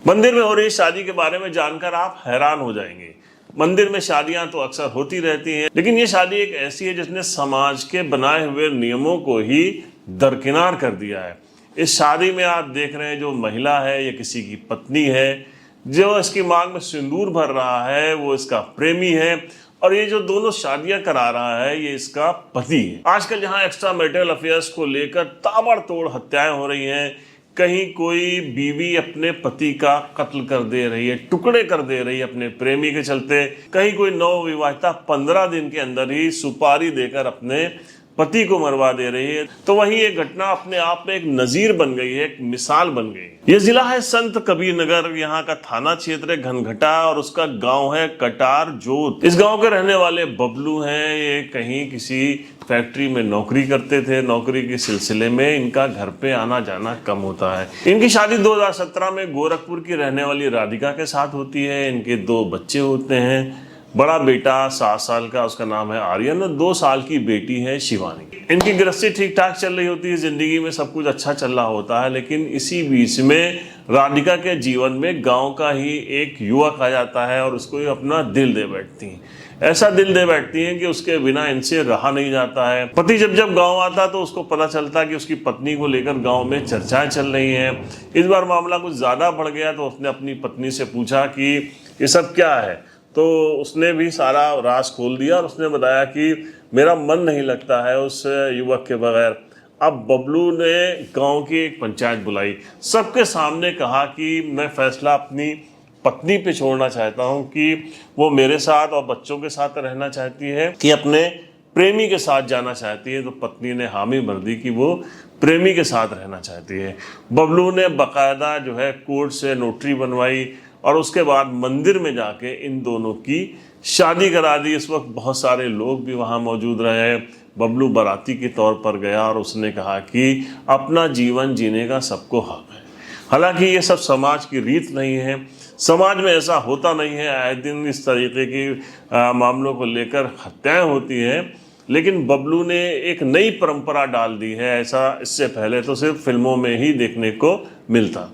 मंदिर में हो रही शादी के बारे में जानकर आप हैरान हो जाएंगे। मंदिर में शादियां तो अक्सर होती रहती हैं, लेकिन ये शादी एक ऐसी है जिसने समाज के बनाए हुए नियमों को ही दरकिनार कर दिया है। इस शादी में आप देख रहे हैं, जो महिला है ये किसी की पत्नी है, जो इसकी मांग में सिंदूर भर रहा है वो इसका प्रेमी है, और ये जो दोनों शादियां करा रहा है ये इसका पति है। आजकल जहां एक्स्ट्रा मैरिटल अफेयर्स को लेकर ताबड़तोड़ हत्याएं हो रही हैं, कहीं कोई बीवी अपने पति का कत्ल कर दे रही है, टुकड़े कर दे रही है अपने प्रेमी के चलते, कहीं कोई नवविवाहिता 15 दिन के अंदर ही सुपारी देकर अपने पति को मरवा दे रही है, तो वही ये घटना अपने आप में एक नजीर बन गई है, एक मिसाल बन गई है। ये जिला है संत कबीर नगर, यहाँ का थाना क्षेत्र है घनघटा और उसका गांव है कटार जोत। इस गांव के रहने वाले बबलू हैं, ये कहीं किसी फैक्ट्री में नौकरी करते थे। नौकरी के सिलसिले में इनका घर पे आना जाना कम होता है। इनकी शादी 2017 में गोरखपुर की रहने वाली राधिका के साथ होती है। इनके 2 बच्चे होते हैं, बड़ा बेटा 7 साल का, उसका नाम है आर्यन, और 2 साल की बेटी है शिवानी। इनकी गृहस्थी ठीक ठाक चल रही होती है, जिंदगी में सब कुछ अच्छा चल रहा होता है, लेकिन इसी बीच में राधिका के जीवन में गांव का ही एक युवक आ जाता है और उसको अपना दिल दे बैठती हैं। ऐसा दिल दे बैठती हैं कि उसके बिना इनसे रहा नहीं जाता है। पति जब गांव आता तो उसको पता चलता कि उसकी पत्नी को लेकर गांव में चर्चाएं चल रही हैं। इस बार मामला कुछ ज्यादा बढ़ गया तो उसने अपनी पत्नी से पूछा कि ये सब क्या है, तो उसने भी सारा राज खोल दिया और उसने बताया कि मेरा मन नहीं लगता है उस युवक के बगैर। अब बबलू ने गांव की एक पंचायत बुलाई, सबके सामने कहा कि मैं फैसला अपनी पत्नी पे छोड़ना चाहता हूं कि वो मेरे साथ और बच्चों के साथ रहना चाहती है कि अपने प्रेमी के साथ जाना चाहती है। तो पत्नी ने हामी भर दी कि वो प्रेमी के साथ रहना चाहती है। बबलू ने बाकायदा जो है कोर्ट से नोटरी बनवाई और उसके बाद मंदिर में जाके इन दोनों की शादी करा दी। इस वक्त बहुत सारे लोग भी वहाँ मौजूद रहे। बबलू बाराती के तौर पर गया और उसने कहा कि अपना जीवन जीने का सबको हक है। हालांकि ये सब समाज की रीत नहीं है, समाज में ऐसा होता नहीं है। आए दिन इस तरीके की मामलों को लेकर हत्याएं होती हैं, लेकिन बबलू ने एक नई परंपरा डाल दी है। ऐसा इससे पहले तो सिर्फ फिल्मों में ही देखने को मिलता।